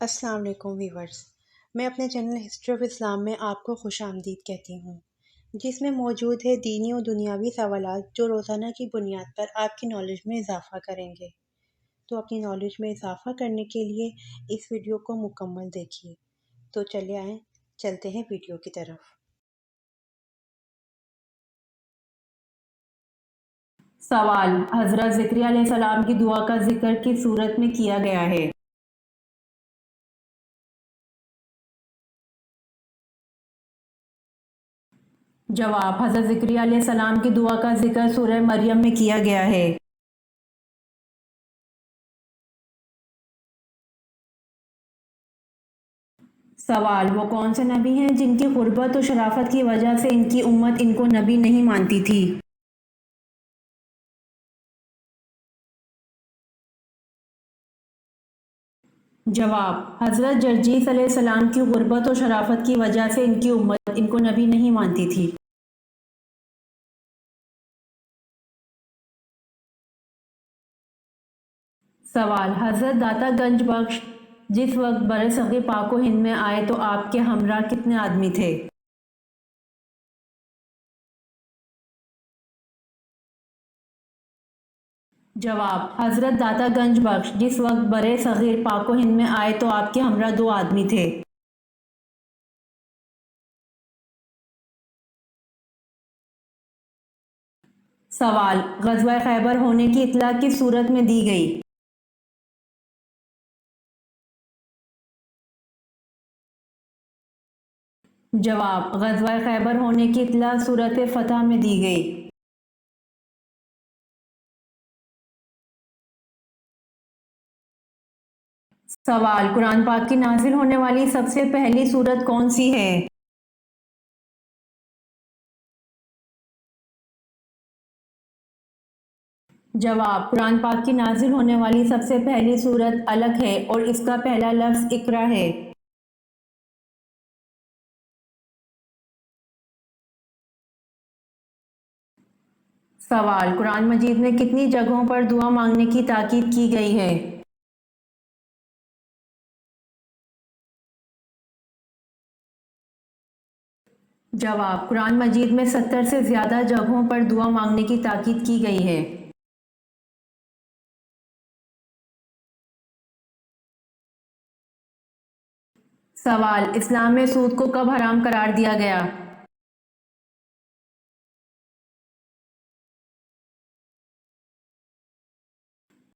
السلام علیکم ویورز، میں اپنے چینل ہسٹری آف اسلام میں آپ کو خوش آمدید کہتی ہوں، جس میں موجود ہے دینی و دنیاوی سوالات جو روزانہ کی بنیاد پر آپ کی نالج میں اضافہ کریں گے۔ تو اپنی نالج میں اضافہ کرنے کے لیے اس ویڈیو کو مکمل دیکھیے۔ تو چلے آئیں، چلتے ہیں ویڈیو کی طرف۔ سوال: حضرت زکریا علیہ السلام کی دعا کا ذکر کس صورت میں کیا گیا ہے؟ جواب: حضرت زکریا علیہ السلام کی دعا کا ذکر سورہ مریم میں کیا گیا ہے۔ سوال: وہ کون سے نبی ہیں جن کی غربت و شرافت کی وجہ سے ان کی امت ان کو نبی نہیں مانتی تھی؟ جواب: حضرت جرجیس علیہ السلام کی غربت و شرافت کی وجہ سے ان کی امت ان کو نبی نہیں مانتی تھی۔ سوال: حضرت داتا گنج بخش جس وقت برصغیر پاک و ہند میں آئے تو آپ کے ہمراہ کتنے آدمی تھے؟ جواب: حضرت داتا گنج بخش جس وقت برصغیر پاک و ہند میں آئے تو آپ کے ہمراہ 2 آدمی تھے۔ سوال: غزوہ خیبر ہونے کی اطلاع کس صورت میں دی گئی؟ جواب: غزوہ خیبر ہونے کی اطلاع سورۃ فتح میں دی گئی۔ سوال: قرآن پاک کی نازل ہونے والی سب سے پہلی سورت کون سی ہے؟ جواب: قرآن پاک کی نازل ہونے والی سب سے پہلی سورت علق ہے اور اس کا پہلا لفظ اقرا ہے۔ سوال: قرآن مجید میں کتنی جگہوں پر دعا مانگنے کی تاکید کی گئی ہے؟ جواب: قرآن مجید میں 70 سے زیادہ جگہوں پر دعا مانگنے کی تاکید کی گئی ہے۔ سوال: اسلام میں سود کو کب حرام قرار دیا گیا؟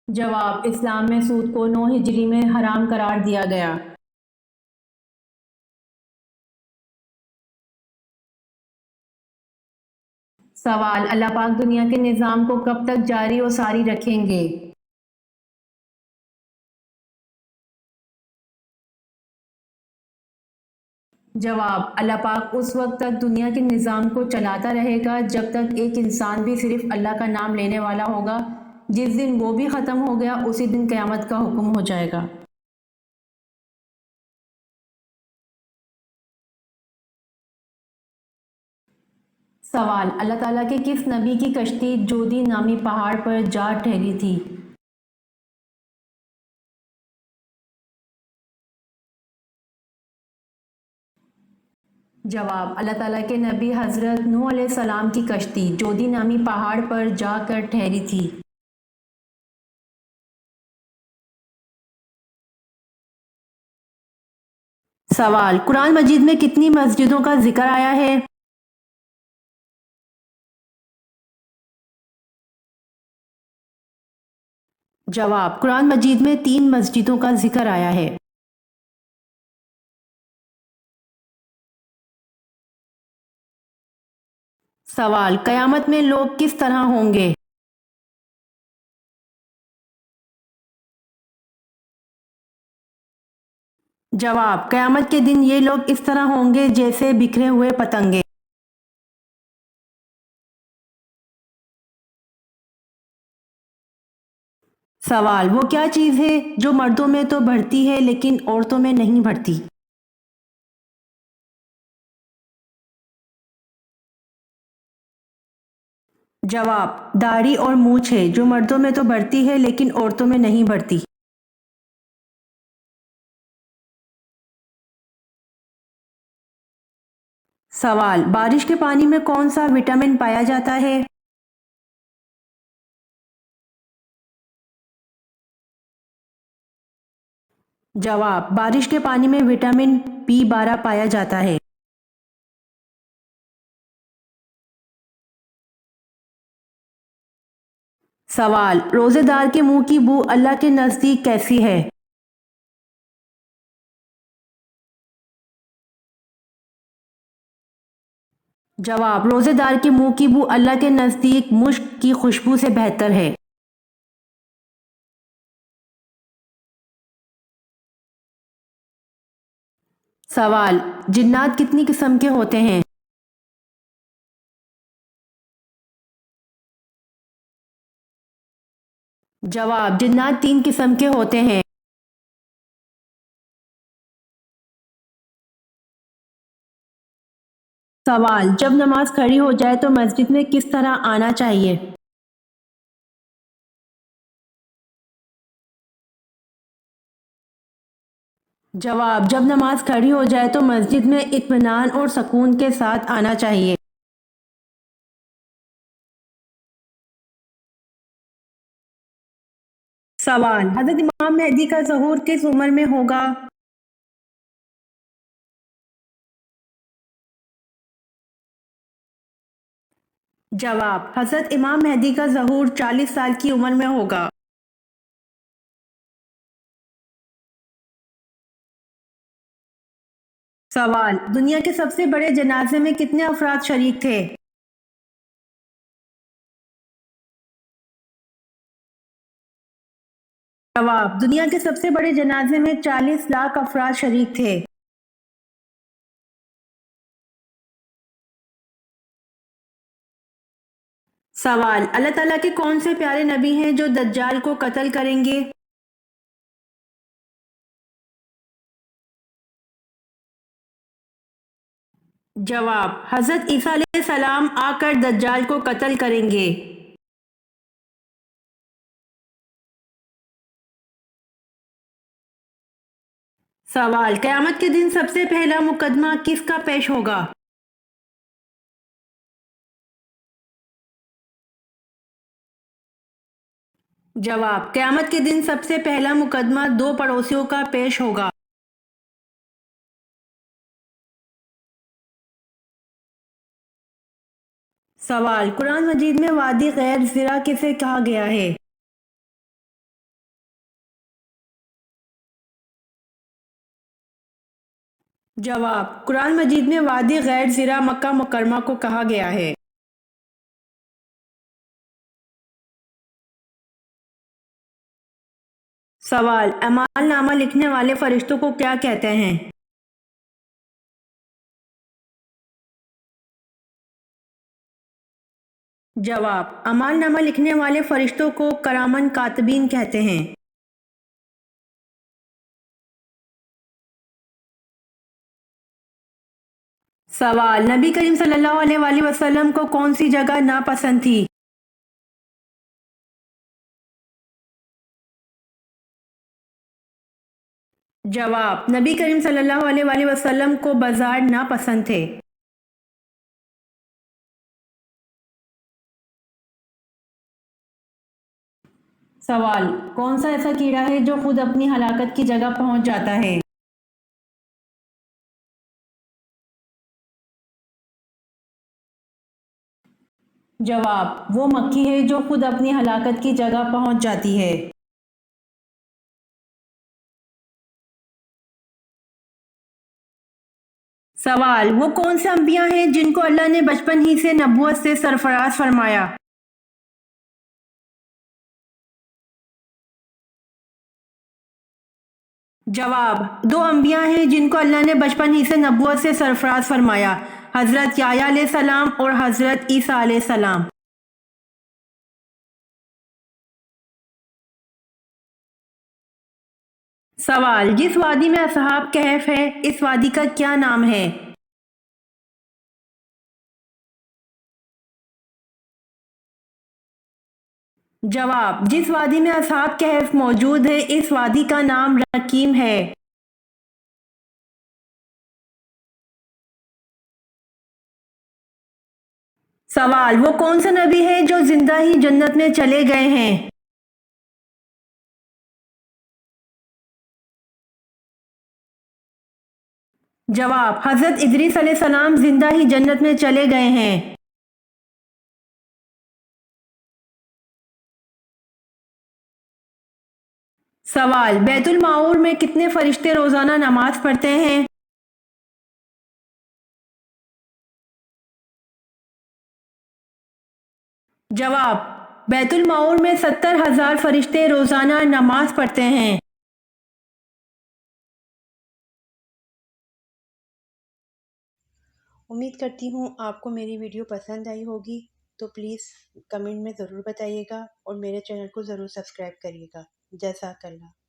جواب: اسلام میں سود کو 9 ہجری میں حرام قرار دیا گیا۔ سوال: اللہ پاک دنیا کے نظام کو کب تک جاری و ساری رکھیں گے؟ جواب: اللہ پاک اس وقت تک دنیا کے نظام کو چلاتا رہے گا جب تک ایک انسان بھی صرف اللہ کا نام لینے والا ہوگا۔ جس دن وہ بھی ختم ہو گیا اسی دن قیامت کا حکم ہو جائے گا۔ سوال: اللہ تعالیٰ کے کس نبی کی کشتی جودی نامی پہاڑ پر جا ٹھہری تھی؟ جواب: اللہ تعالیٰ کے نبی حضرت نوح علیہ السلام کی کشتی جودی نامی پہاڑ پر جا کر ٹھہری تھی۔ سوال: قرآن مجید میں کتنی مسجدوں کا ذکر آیا ہے؟ جواب: قرآن مجید میں 3 مسجدوں کا ذکر آیا ہے۔ سوال: قیامت میں لوگ کس طرح ہوں گے؟ جواب: قیامت کے دن یہ لوگ اس طرح ہوں گے جیسے بکھرے ہوئے پتنگے۔ سوال: وہ کیا چیز ہے جو مردوں میں تو بڑھتی ہے لیکن عورتوں میں نہیں بڑھتی؟ جواب: داڑھی اور مونچھ ہے جو مردوں میں تو بڑھتی ہے لیکن عورتوں میں نہیں بڑھتی۔ सवाल, बारिश के पानी में कौन सा विटामिन पाया जाता है? जवाब, बारिश के पानी में विटामिन B12 पाया जाता है। सवाल, रोजेदार के मुंह की बू अल्लाह के नजदीक कैसी है? जवाब, रोजेदार के मुंह की बू अल्लाह के नजदीक मुश्क की खुशबू से बेहतर है। सवाल, जिन्नात कितनी किस्म के होते हैं? जवाब, जिन्नात 3 किस्म के होते हैं। सवाल, जब नमाज खड़ी हो जाए तो मस्जिद में किस तरह आना चाहिए? जवाब, जब नमाज खड़ी हो जाए तो मस्जिद में इत्मीनान और सुकून के साथ आना चाहिए। सवाल, हजरत इमाम मेहदी का ज़हूर किस उम्र में होगा? जवाब, हजरत इमाम मेहदी का ज़हूर 40 साल की उम्र में होगा। सवाल, दुनिया के सबसे बड़े जनाजे में कितने अफराद शरीक थे? जवाब, दुनिया के सबसे बड़े जनाजे में 40 लाख अफराद शरीक थे। सवाल, अल्लाह ताला के कौन से प्यारे नबी हैं जो दज्जाल को कत्ल करेंगे? जवाब, हजरत ईसा अलैहिस्सलाम आकर दज्जाल को कत्ल करेंगे। सवाल, क़यामत के दिन सबसे पहला मुकदमा किसका पेश होगा? जवाब, क़यामत के दिन सबसे पहला मुकदमा 2 पड़ोसियों का पेश होगा। सवाल, कुरान मजीद में वादी गैर ज़िरा किसे कहा गया है? जवाब, कुरान मजीद में वादी गैर ज़िरा मक्का मुकर्रमा को कहा गया है। सवाल, अमाल नामा लिखने वाले फरिश्तों को क्या कहते हैं? जवाब, अमाल नामा लिखने वाले फरिश्तों को करामन कातबीन कहते हैं। सवाल, नबी करीम सल्लल्लाहु अलैहि वसल्लम को कौन सी जगह नापसंद थी? जवाब, नबी करीम सल्लल्लाहु अलैहि वसल्लम को बाजार नापसंद थे। सवाल, कौन सा ऐसा कीड़ा है जो खुद अपनी हलाकत की जगह पहुंच जाता है? जवाब, वो मक्खी है जो खुद अपनी हलाकत की जगह पहुंच जाती है। सवाल, वो कौन से अंबिया हैं जिनको अल्लाह ने बचपन ही से नबूवत से सरफराज फरमाया? जवाब, 2 अंबिया हैं जिनको अल्लाह ने बचपन ही से नबूवत से सरफराज फरमाया, हजरत याया अलैहिस्सलाम और हजरत ईसा अलैहिस्सलाम। सवाल, जिस वादी में असहाब कहफ है इस वादी का क्या नाम है? जवाब, जिस वादी में असहाब कहफ मौजूद है इस वादी का नाम रकीम है। सवाल, वो कौन सा नबी है जो जिंदा ही जन्नत में चले गए हैं? जवाब, हजरत इदरीस अलैहिस्सलाम जिंदा ही जन्नत में चले गए हैं। सवाल, बैतुल माऊर में कितने फरिश्ते रोजाना नमाज पढ़ते हैं? जवाब, बैतुल माऊर में 70,000 फरिश्ते रोजाना नमाज पढ़ते हैं। उम्मीद करती हूँ आपको मेरी वीडियो पसंद आई होगी, तो प्लीज़ कमेंट में ज़रूर बताइएगा और मेरे चैनल को ज़रूर सब्सक्राइब करिएगा। जज़ाकल्लाह।